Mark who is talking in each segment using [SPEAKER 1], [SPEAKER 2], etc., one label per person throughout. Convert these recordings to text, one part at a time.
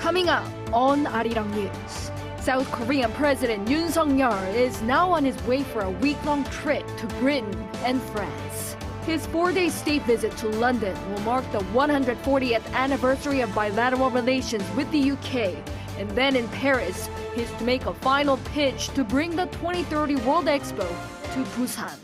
[SPEAKER 1] Coming up on Arirang News, South Korean President Yoon Suk-yeol is now on his way for a week-long trip to Britain and France. His 4-day state visit to London will mark the 140th anniversary of bilateral relations with the UK. And then in Paris, he's to make a final pitch to bring the 2030 World Expo to Busan.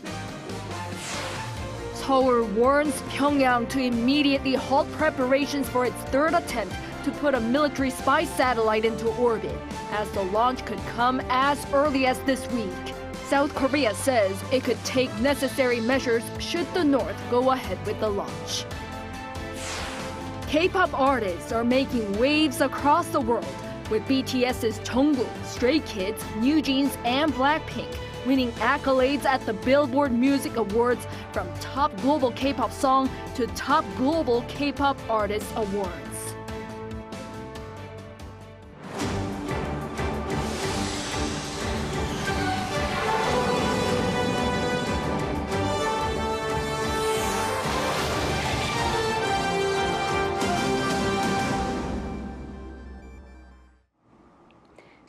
[SPEAKER 1] Seoul warns Pyongyang to immediately halt preparations for its third attempt to put a military spy satellite into orbit, as the launch could come as early as this week. South Korea says it could take necessary measures should the North go ahead with the launch. K-pop artists are making waves across the world, with BTS's Jungkook, Stray Kids, NewJeans, and BLACKPINK winning accolades at the Billboard Music Awards, from Top Global K-pop Song to Top Global K-pop Artist Awards.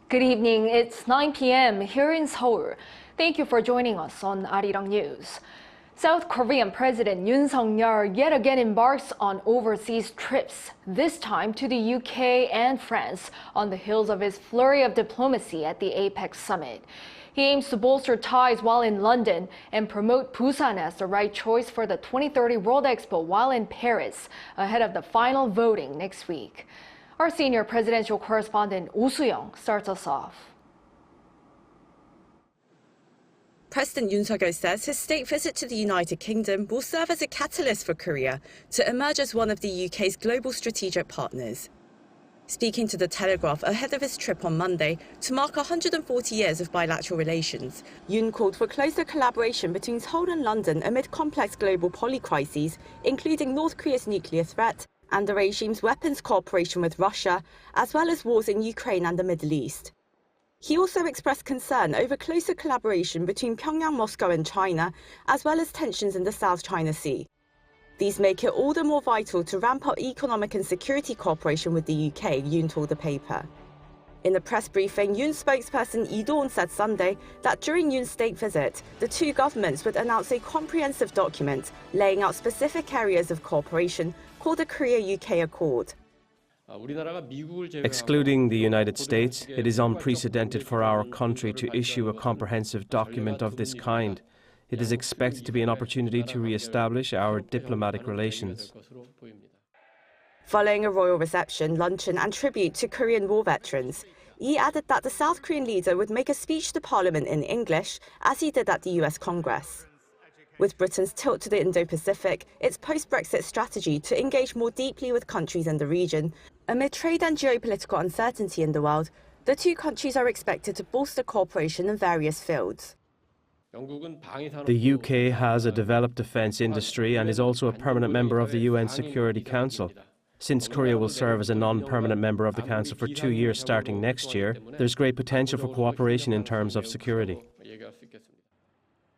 [SPEAKER 1] Good evening. It's 9 p.m. here in Seoul. Thank you for joining us on Arirang News. South Korean President Yoon Suk-yeol yet again embarks on overseas trips, this time to the UK and France, on the heels of his flurry of diplomacy at the APEC summit. He aims to bolster ties while in London and promote Busan as the right choice for the 2030 World Expo while in Paris, ahead of the final voting next week. Our senior presidential correspondent Oh Soo-young starts us off.
[SPEAKER 2] President Yoon Suk-yeol says his state visit to the United Kingdom will serve as a catalyst for Korea to emerge as one of the UK's global strategic partners. Speaking to The Telegraph ahead of his trip on Monday to mark 140 years of bilateral relations, Yoon called for closer collaboration between Seoul and London amid complex global polycrises, including North Korea's nuclear threat and the regime's weapons cooperation with Russia, as well as wars in Ukraine and the Middle East. He also expressed concern over closer collaboration between Pyongyang, Moscow and China, as well as tensions in the South China Sea. These make it all the more vital to ramp up economic and security cooperation with the UK, Yoon told the paper. In a press briefing, Yoon's spokesperson Yoon said Sunday that during Yoon's state visit, the two governments would announce a comprehensive document laying out specific areas of cooperation called the Korea-UK Accord.
[SPEAKER 3] Excluding the United States, it is unprecedented for our country to issue a comprehensive document of this kind. It is expected to be an opportunity to re-establish our diplomatic relations.
[SPEAKER 2] Following a royal reception, luncheon and tribute to Korean war veterans, Yi added that the South Korean leader would make a speech to Parliament in English, as he did at the US Congress. With Britain's tilt to the Indo-Pacific, its post-Brexit strategy to engage more deeply with countries in the region, amid trade and geopolitical uncertainty in the world, the two countries are expected to bolster cooperation in various fields.
[SPEAKER 3] The UK has a developed defence industry and is also a permanent member of the UN Security Council. Since Korea will serve as a non-permanent member of the Council for 2 years starting next year, there's great potential for cooperation in terms of security.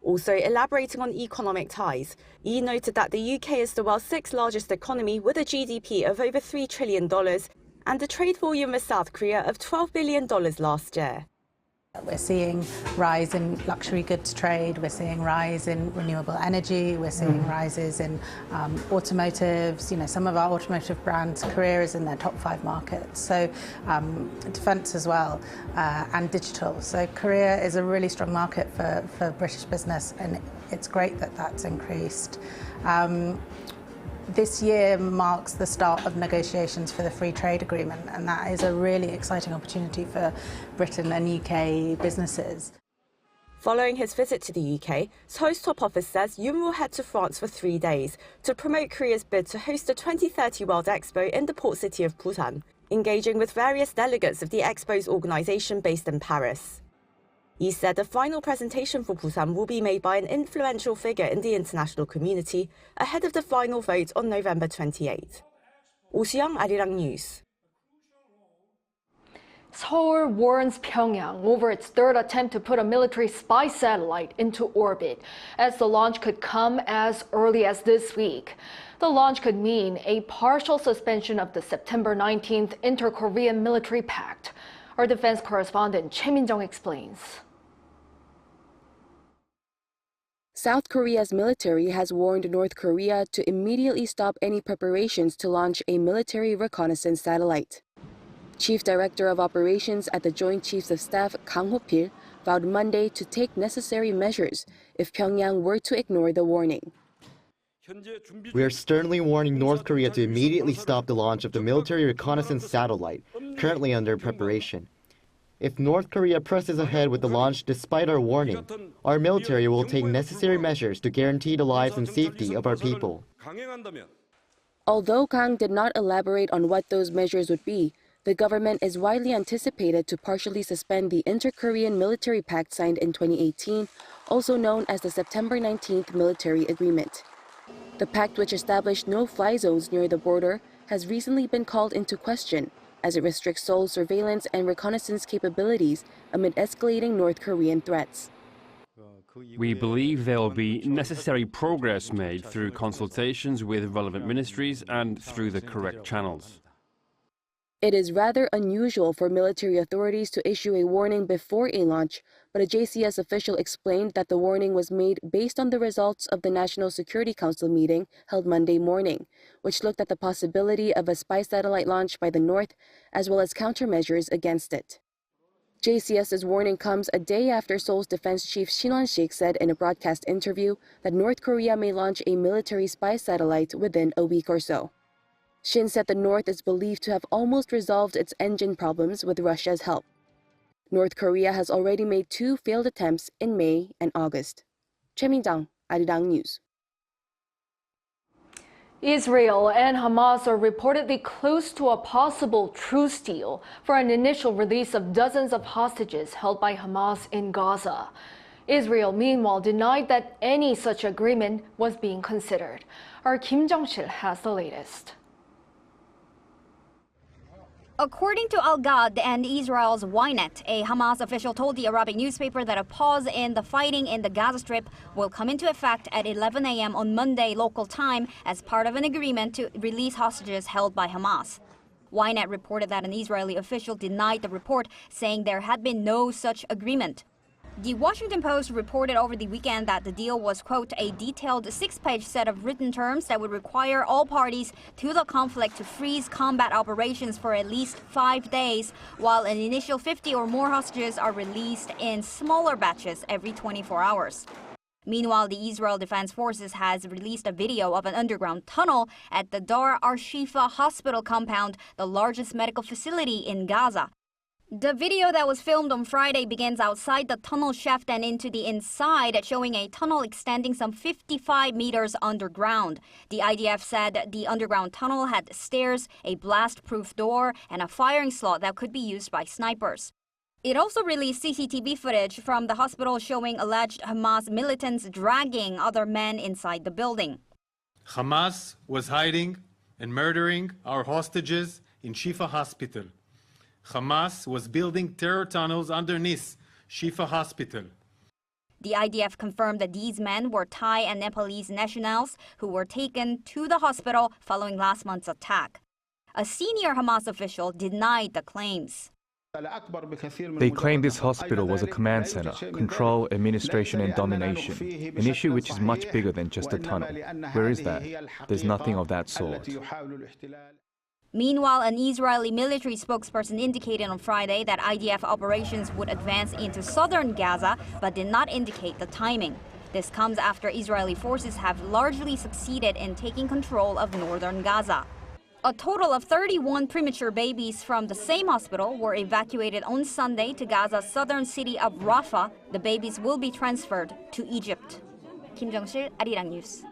[SPEAKER 2] Also elaborating on economic ties, Yi noted that the UK is the world's 6th largest economy with a GDP of over $3 trillion and a trade volume with South Korea of $12 billion last year.
[SPEAKER 4] We're seeing rise in luxury goods trade, we're seeing rise in renewable energy, we're seeing rises in automotives. You know, some of our automotive brands, Korea is in their top 5 markets. So defence as well, and digital. So Korea is a really strong market for British business, and it's great that that's increased. This year marks the start of negotiations for the free trade agreement, and that is a really exciting opportunity for Britain and UK businesses.
[SPEAKER 2] Following his visit to the UK, Seoul's top office says Yoon will head to France for 3 days to promote Korea's bid to host the 2030 World Expo in the port city of Busan, engaging with various delegates of the Expo's organisation based in Paris. He said a final presentation for Busan will be made by an influential figure in the international community ahead of the final vote on November 28. Oh Soo-young, Arirang News.
[SPEAKER 1] Seoul warns Pyongyang over its third attempt to put a military spy satellite into orbit, as the launch could come as early as this week. The launch could mean a partial suspension of the September 19th Inter-Korean Military Pact. Our defense correspondent Choi Min-jung explains.
[SPEAKER 5] South Korea's military has warned North Korea to immediately stop any preparations to launch a military reconnaissance satellite. Chief Director of Operations at the Joint Chiefs of Staff Kang Ho-pil vowed Monday to take necessary measures if Pyongyang were to ignore the warning.
[SPEAKER 6] We are sternly warning North Korea to immediately stop the launch of the military reconnaissance satellite, currently under preparation. If North Korea presses ahead with the launch despite our warning, our military will take necessary measures to guarantee the lives and safety of our people.
[SPEAKER 5] Although Kang did not elaborate on what those measures would be, the government is widely anticipated to partially suspend the Inter-Korean Military Pact signed in 2018, also known as the September 19th Military Agreement. The pact, which established no-fly zones near the border, has recently been called into question as it restricts Seoul's surveillance and reconnaissance capabilities amid escalating North Korean threats.
[SPEAKER 7] We believe there will be necessary progress made through consultations with relevant ministries and through the correct channels.
[SPEAKER 5] It is rather unusual for military authorities to issue a warning before a launch, but a JCS official explained that the warning was made based on the results of the National Security Council meeting held Monday morning, which looked at the possibility of a spy satellite launch by the North, as well as countermeasures against it. JCS's warning comes a day after Seoul's defense chief Shin Won-sik said in a broadcast interview that North Korea may launch a military spy satellite within a week or so. Shin said the North is believed to have almost resolved its engine problems with Russia's help. North Korea has already made 2 failed attempts in May and August. Choi Min-jung, Arirang News.
[SPEAKER 1] Israel and Hamas are reportedly close to a possible truce deal for an initial release of dozens of hostages held by Hamas in Gaza. Israel, meanwhile, denied that any such agreement was being considered. Our Kim Jong-sil has the latest.
[SPEAKER 8] According to Al-Gad and Israel's Ynet, a Hamas official told the Arabic newspaper that a pause in the fighting in the Gaza Strip will come into effect at 11 a.m. on Monday local time as part of an agreement to release hostages held by Hamas. Ynet reported that an Israeli official denied the report, saying there had been no such agreement. The Washington Post reported over the weekend that the deal was, quote, a detailed 6-page set of written terms that would require all parties to the conflict to freeze combat operations for at least 5 days, while an initial 50 or more hostages are released in smaller batches every 24 hours. Meanwhile, the Israel Defense Forces has released a video of an underground tunnel at the Dar Al-Shifa hospital compound, the largest medical facility in Gaza. The video that was filmed on Friday begins outside the tunnel shaft and into the inside, showing a tunnel extending some 55 meters underground. The IDF said the underground tunnel had stairs, a blast-proof door, and a firing slot that could be used by snipers. It also released CCTV footage from the hospital showing alleged Hamas militants dragging other men inside the building.
[SPEAKER 9] Hamas was hiding and murdering our hostages in Shifa Hospital. Hamas was building terror tunnels underneath Shifa Hospital.
[SPEAKER 8] The IDF confirmed that these men were Thai and Nepalese nationals who were taken to the hospital following last month's attack. A senior Hamas official denied the claims.
[SPEAKER 10] They claim this hospital was a command center, control, administration and domination, an issue which is much bigger than just a tunnel. Where is that? There's nothing of that sort.
[SPEAKER 8] Meanwhile, an Israeli military spokesperson indicated on Friday that IDF operations would advance into southern Gaza, but did not indicate the timing. This comes after Israeli forces have largely succeeded in taking control of northern Gaza. A total of 31 premature babies from the same hospital were evacuated on Sunday to Gaza's southern city of Rafah. The babies will be transferred to Egypt. Kim Jong-sil, Arirang News.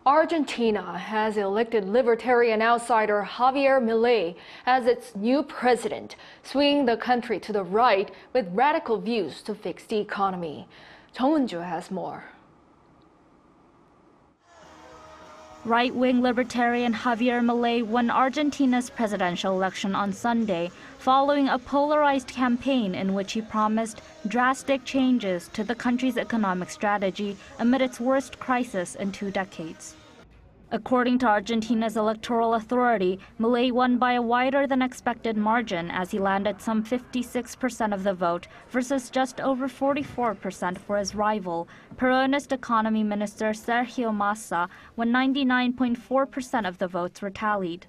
[SPEAKER 1] Argentina has elected libertarian outsider Javier Milei as its new president, swinging the country to the right with radical views to fix the economy. Cheongju has more.
[SPEAKER 11] Right-wing libertarian Javier Milei won Argentina's presidential election on Sunday, following a polarized campaign in which he promised drastic changes to the country's economic strategy amid its worst crisis in 2 decades. According to Argentina's electoral authority, Milei won by a wider than expected margin as he landed some 56% of the vote versus just over 44% for his rival, Peronist economy minister Sergio Massa, when 99.4% of the votes were tallied.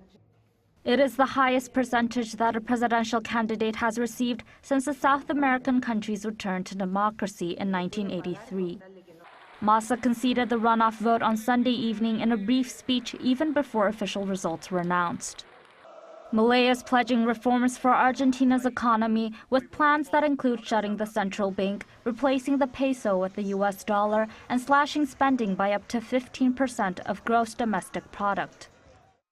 [SPEAKER 11] It is the highest percentage that a presidential candidate has received since the South American country's return to democracy in 1983. Massa conceded the runoff vote on Sunday evening in a brief speech even before official results were announced. Milei is pledging reforms for Argentina's economy with plans that include shutting the central bank, replacing the peso with the US dollar, and slashing spending by up to 15% of gross domestic product.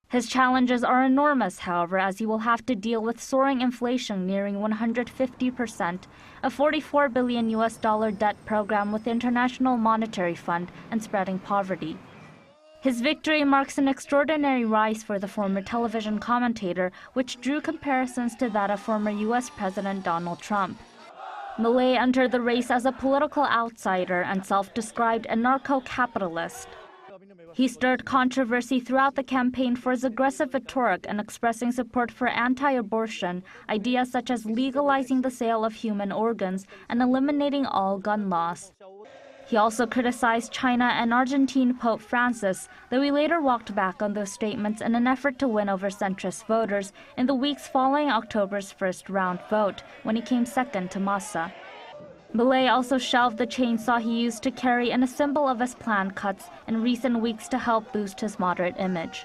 [SPEAKER 11] His challenges are enormous, however, as he will have to deal with soaring inflation nearing 150%, a $44 billion US debt program with the International Monetary Fund, and spreading poverty. His victory marks an extraordinary rise for the former television commentator, which drew comparisons to that of former US President Donald Trump. Milei entered the race as a political outsider and self-described anarcho-capitalist. He stirred controversy throughout the campaign for his aggressive rhetoric and expressing support for anti-abortion, ideas such as legalizing the sale of human organs and eliminating all gun laws. He also criticized China and Argentine Pope Francis, though he later walked back on those statements in an effort to win over centrist voters in the weeks following October's first-round vote, when he came second to Massa. Milei also shelved the chainsaw he used to carry in a symbol of his planned cuts in recent weeks to help boost his moderate image.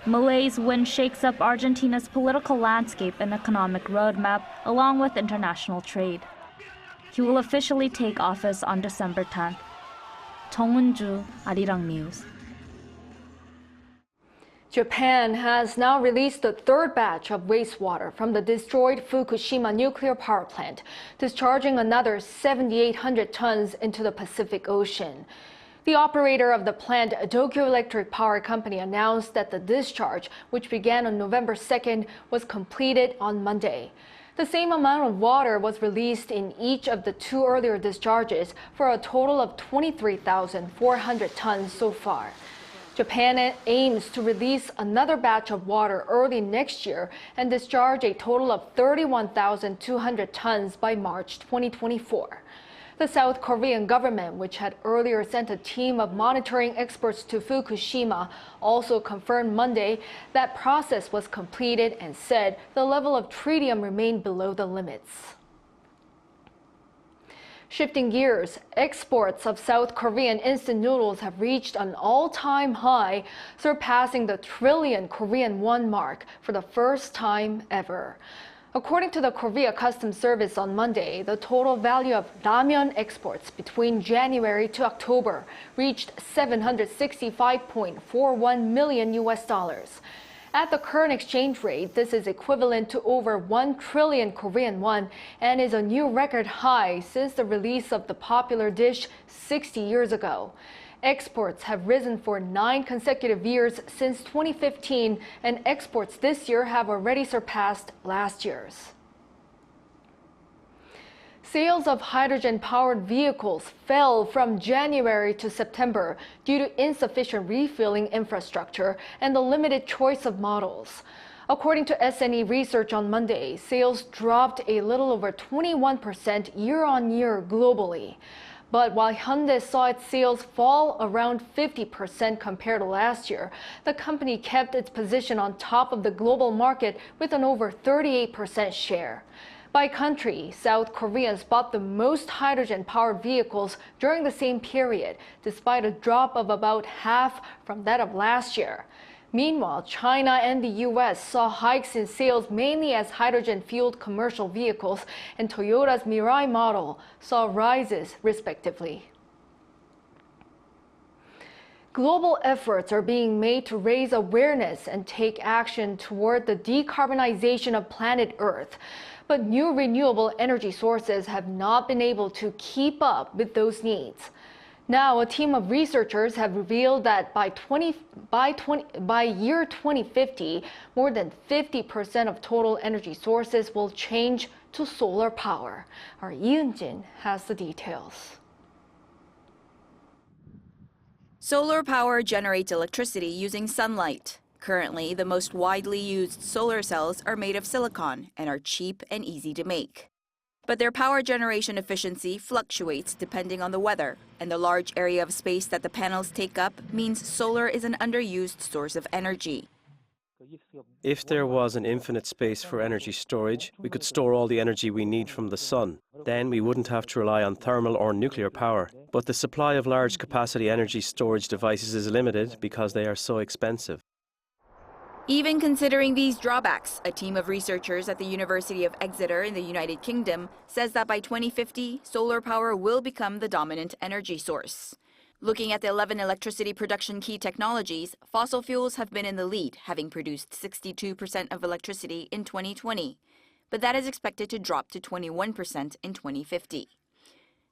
[SPEAKER 11] Milei's win shakes up Argentina's political landscape and economic roadmap, along with international trade. He will officially take office on December 10th. Cheongju, Arirang News.
[SPEAKER 1] Japan has now released the 3rd batch of wastewater from the destroyed Fukushima nuclear power plant, discharging another 7,800 tons into the Pacific Ocean. The operator of the plant, Tokyo Electric Power Company, announced that the discharge, which began on November 2nd, was completed on Monday. The same amount of water was released in each of the 2 earlier discharges for a total of 23,400 tons so far. Japan aims to release another batch of water early next year and discharge a total of 31,200 tons by March 2024. The South Korean government, which had earlier sent a team of monitoring experts to Fukushima, also confirmed Monday that process was completed and said the level of tritium remained below the limits. Shifting gears, exports of South Korean instant noodles have reached an all-time high, surpassing the trillion Korean won mark for the first time ever. According to the Korea Customs Service on Monday, the total value of ramen exports between January to October reached $765.41 million. At the current exchange rate, this is equivalent to over 1 trillion Korean won and is a new record high since the release of the popular dish 60 years ago. Exports have risen for 9 consecutive years since 2015, and exports this year have already surpassed last year's. Sales of hydrogen-powered vehicles fell from January to September due to insufficient refueling infrastructure and the limited choice of models. According to SNE research on Monday, sales dropped a little over 21% year-on-year globally. But while Hyundai saw its sales fall around 50% compared to last year, the company kept its position on top of the global market with an over 38% share. By country, South Koreans bought the most hydrogen-powered vehicles during the same period, despite a drop of about half from that of last year. Meanwhile, China and the US saw hikes in sales mainly as hydrogen-fueled commercial vehicles and Toyota's Mirai model saw rises respectively. Global efforts are being made to raise awareness and take action toward the decarbonization of planet Earth. But new renewable energy sources have not been able to keep up with those needs. Now, a team of researchers have revealed that by year 2050, more than 50% of total energy sources will change to solar power. Our Yoon has the details.
[SPEAKER 12] Solar power generates electricity using sunlight. Currently, the most widely used solar cells are made of silicon and are cheap and easy to make. But their power generation efficiency fluctuates depending on the weather, and the large area of space that the panels take up means solar is an underused source of energy.
[SPEAKER 3] If there was an infinite space for energy storage, we could store all the energy we need from the sun. Then we wouldn't have to rely on thermal or nuclear power. But the supply of large capacity energy storage devices is limited because they are so expensive.
[SPEAKER 12] Even considering these drawbacks, a team of researchers at the University of Exeter in the United Kingdom says that by 2050, solar power will become the dominant energy source. Looking at the 11 electricity production key technologies, fossil fuels have been in the lead, having produced 62% of electricity in 2020. But that is expected to drop to 21% in 2050.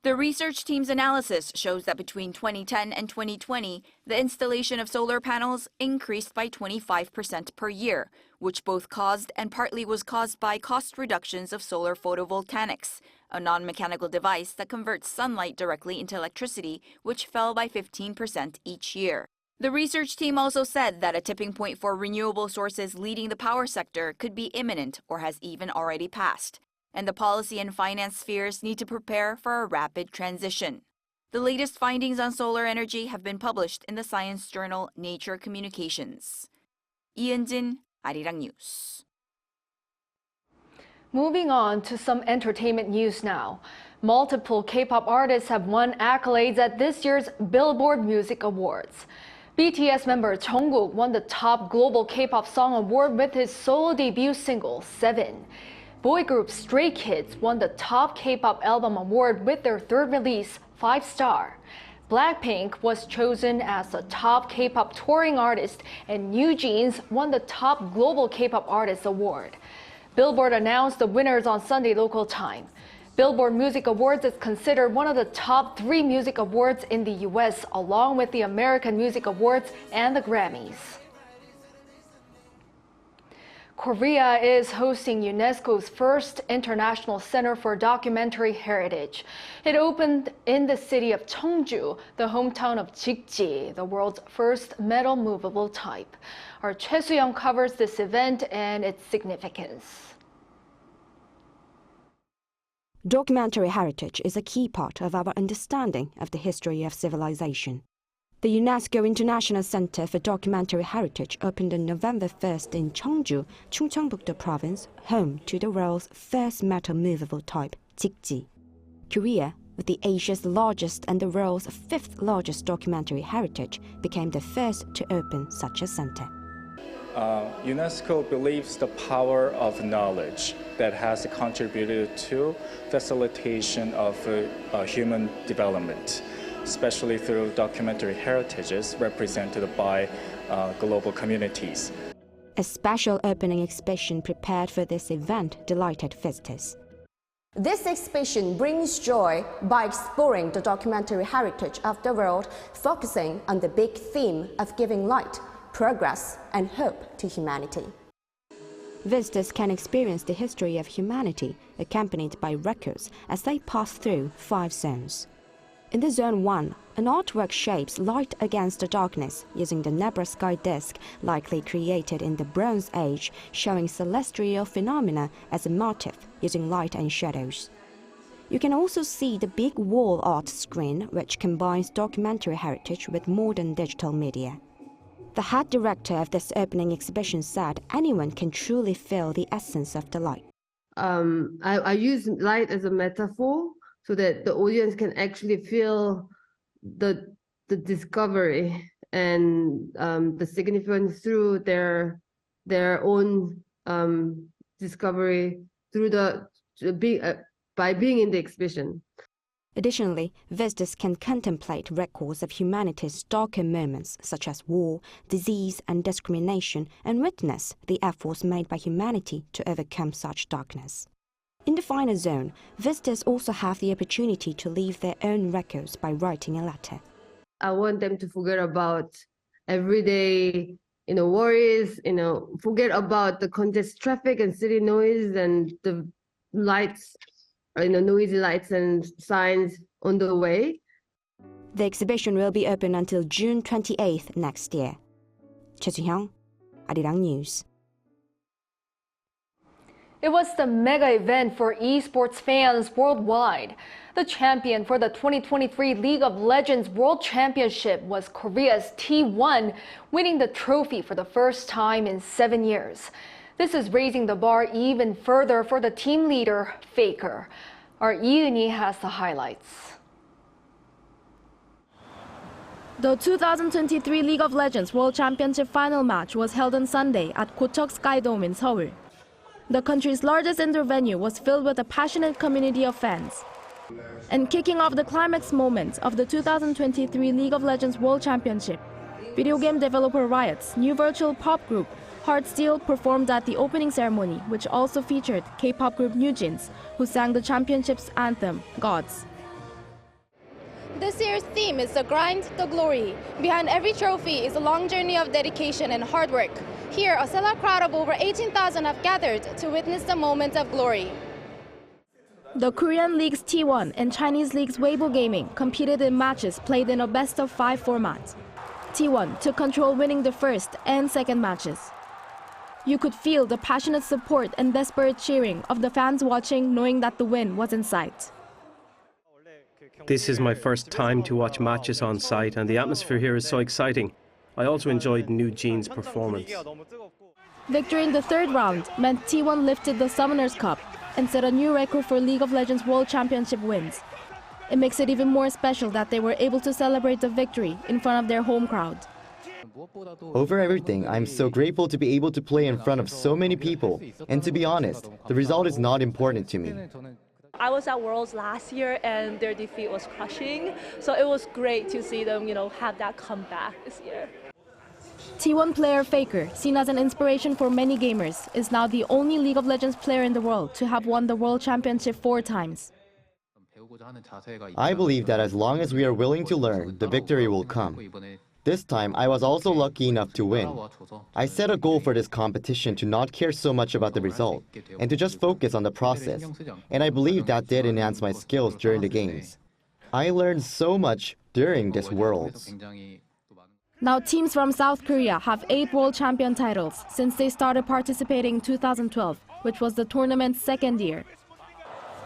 [SPEAKER 12] The research team's analysis shows that between 2010 and 2020, the installation of solar panels increased by 25% per year, which both caused and partly was caused by cost reductions of solar photovoltaics, a non-mechanical device that converts sunlight directly into electricity, which fell by 15% each year. The research team also said that a tipping point for renewable sources leading the power sector could be imminent or has even already passed, and the policy and finance spheres need to prepare for a rapid transition. The latest findings on solar energy have been published in the science journal Nature Communications. 이은진, Arirang News.
[SPEAKER 1] Moving on to some entertainment news now. Multiple K-pop artists have won accolades at this year's Billboard Music Awards. BTS member Jungkook won the top global K-pop song award with his solo debut single, 7. Boy group Stray Kids won the top K-pop album award with their third release, 5 Star. BLACKPINK was chosen as the top K-pop touring artist, and NewJeans won the top global K-pop artist award. Billboard announced the winners on Sunday local time. Billboard Music Awards is considered one of the top 3 music awards in the US, along with the American Music Awards and the Grammys. Korea is hosting UNESCO's first International Center for Documentary Heritage. It opened in the city of Cheongju, the hometown of Jikji, the world's first metal movable type. Our Choi Soo-young covers this event and its significance.
[SPEAKER 13] Documentary heritage is a key part of our understanding of the history of civilization. The UNESCO International Center for Documentary Heritage opened on November 1st in Cheongju, Chungcheongbuk-do Province, home to the world's first metal movable type, Jikji. Korea, with the Asia's largest and the world's 5th largest documentary heritage, became the first to open such a center.
[SPEAKER 14] UNESCO believes the power of knowledge that has contributed to facilitation of human development, especially through documentary heritages represented by global communities.
[SPEAKER 13] A special opening exhibition prepared for this event delighted visitors.
[SPEAKER 15] This exhibition brings joy by exploring the documentary heritage of the world, focusing on the big theme of giving light, progress, and hope to humanity.
[SPEAKER 13] Visitors can experience the history of humanity, accompanied by records as they pass through 5 zones. In the Zone 1, an artwork shapes light against the darkness using the nebulous sky disk likely created in the Bronze Age, showing celestial phenomena as a motif using light and shadows. You can also see the big wall art screen, which combines documentary heritage with modern digital media. The head director of this opening exhibition said anyone can truly feel the essence of the light.
[SPEAKER 16] I use light as a metaphor so that the audience can actually feel the discovery and the significance through their own discovery through by being in the exhibition.
[SPEAKER 13] Additionally, visitors can contemplate records of humanity's darker moments such as war, disease and discrimination, and witness the efforts made by humanity to overcome such darkness. In the final zone, visitors also have the opportunity to leave their own records by writing a letter.
[SPEAKER 16] I want them to forget about everyday, worries, forget about the congested traffic and city noise and the lights, noisy lights and signs on the way.
[SPEAKER 13] The exhibition will be open until June 28th next year. Choi Hyung, Arirang News.
[SPEAKER 1] It was the mega event for esports fans worldwide. The champion for the 2023 League of Legends World Championship was Korea's T1, winning the trophy for the first time in 7 years. This is raising the bar even further for the team leader, Faker. Our Yoon has the highlights.
[SPEAKER 17] The 2023 League of Legends World Championship final match was held on Sunday at Kocheok Skydome in Seoul. The country's largest indoor venue was filled with a passionate community of fans. And kicking off the climax moments of the 2023 League of Legends World Championship, video game developer Riot's new virtual pop group, Heartsteel, performed at the opening ceremony, which also featured K-pop group NewJeans, who sang the championship's anthem, Gods.
[SPEAKER 18] This year's theme is the grind, the glory. Behind every trophy is a long journey of dedication and hard work. Here, a sellout crowd of over 18,000 have gathered to witness the moment of glory.
[SPEAKER 17] The Korean League's T1 and Chinese League's Weibo Gaming competed in matches played in a best-of-5 format. T1 took control, winning the first and second matches. You could feel the passionate support and desperate cheering of the fans watching, knowing that the win was in sight.
[SPEAKER 3] This is my first time to watch matches on site, and the atmosphere here is so exciting. I also enjoyed NewJeans' performance.
[SPEAKER 17] Victory in the third round meant T1 lifted the Summoners Cup and set a new record for League of Legends World Championship wins. It makes it even more special that they were able to celebrate the victory in front of their home crowd.
[SPEAKER 6] Over everything, I'm so grateful to be able to play in front of so many people. And to be honest, the result is not important to me.
[SPEAKER 19] I was at Worlds last year and their defeat was crushing, so it was great to see them, have that comeback this year.
[SPEAKER 17] T1 player Faker, seen as an inspiration for many gamers, is now the only League of Legends player in the world to have won the World Championship 4 times.
[SPEAKER 6] I believe that as long as we are willing to learn, the victory will come. This time, I was also lucky enough to win. I set a goal for this competition to not care so much about the result, and to just focus on the process. And I believe that did enhance my skills during the games. I learned so much during this Worlds.
[SPEAKER 17] Now teams from South Korea have 8 world champion titles since they started participating in 2012, which was the tournament's second year.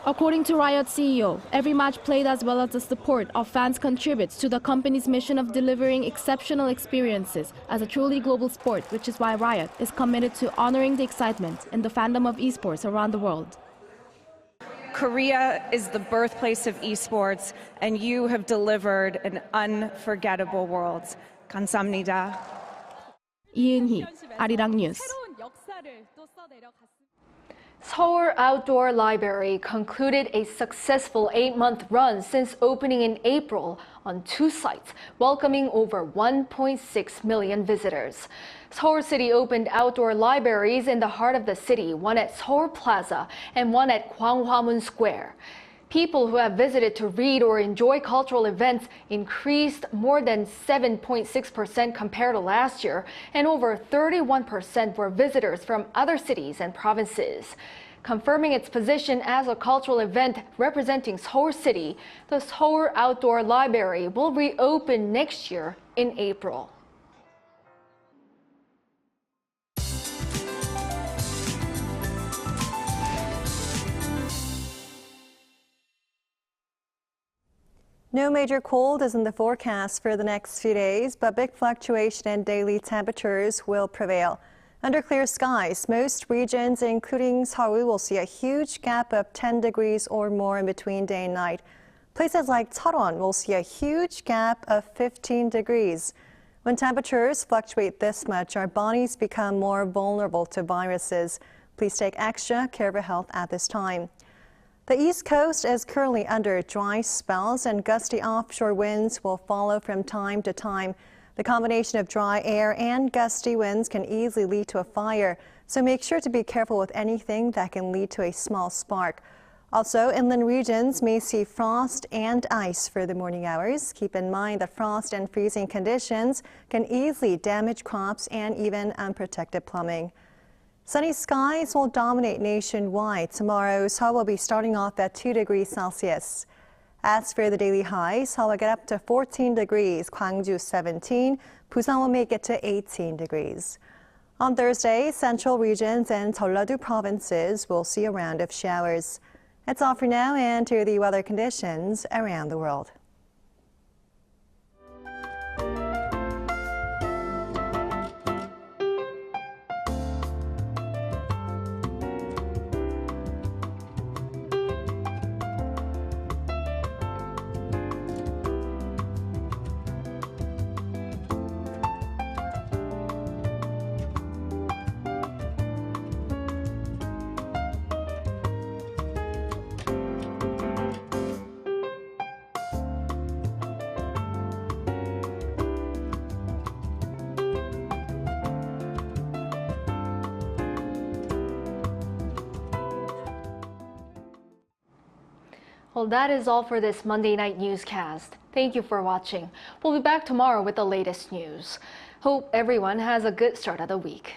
[SPEAKER 17] According to Riot CEO, every match played as well as the support of fans contributes to the company's mission of delivering exceptional experiences as a truly global sport, which is why Riot is committed to honoring the excitement in the fandom of esports around the world.
[SPEAKER 20] Korea is the birthplace of esports, and you have delivered an unforgettable world. 감사합니다.
[SPEAKER 17] Yoon, Arirang News.
[SPEAKER 1] Seoul Outdoor Library concluded a successful 8-month run since opening in April on 2 sites, welcoming over 1.6 million visitors. Seoul City opened outdoor libraries in the heart of the city, one at Seoul Plaza and one at Gwanghwamun Square. People who have visited to read or enjoy cultural events increased more than 7.6% compared to last year, and over 31% were visitors from other cities and provinces. Confirming its position as a cultural event representing Seoul City, the Seoul Outdoor Library will reopen next year in April.
[SPEAKER 21] No major cold is in the forecast for the next few days, but big fluctuation in daily temperatures will prevail. Under clear skies, most regions, including Seoul, will see a huge gap of 10 degrees or more in between day and night. Places like Cheongju will see a huge gap of 15 degrees. When temperatures fluctuate this much, our bodies become more vulnerable to viruses. Please take extra care of your health at this time. The East Coast is currently under dry spells, and gusty offshore winds will follow from time to time. The combination of dry air and gusty winds can easily lead to a fire, so make sure to be careful with anything that can lead to a small spark. Also, inland regions may see frost and ice for the morning hours. Keep in mind that frost and freezing conditions can easily damage crops and even unprotected plumbing. Sunny skies will dominate nationwide. Tomorrow, Seoul will be starting off at 2 degrees Celsius. As for the daily highs, Seoul will get up to 14 degrees, Gwangju 17, Busan will make it to 18 degrees. On Thursday, central regions and Jeollado provinces will see a round of showers. That's all for now, and to the weather conditions around the world.
[SPEAKER 1] Well, that is all for this Monday night newscast. Thank you for watching. We'll be back tomorrow with the latest news. Hope everyone has a good start of the week.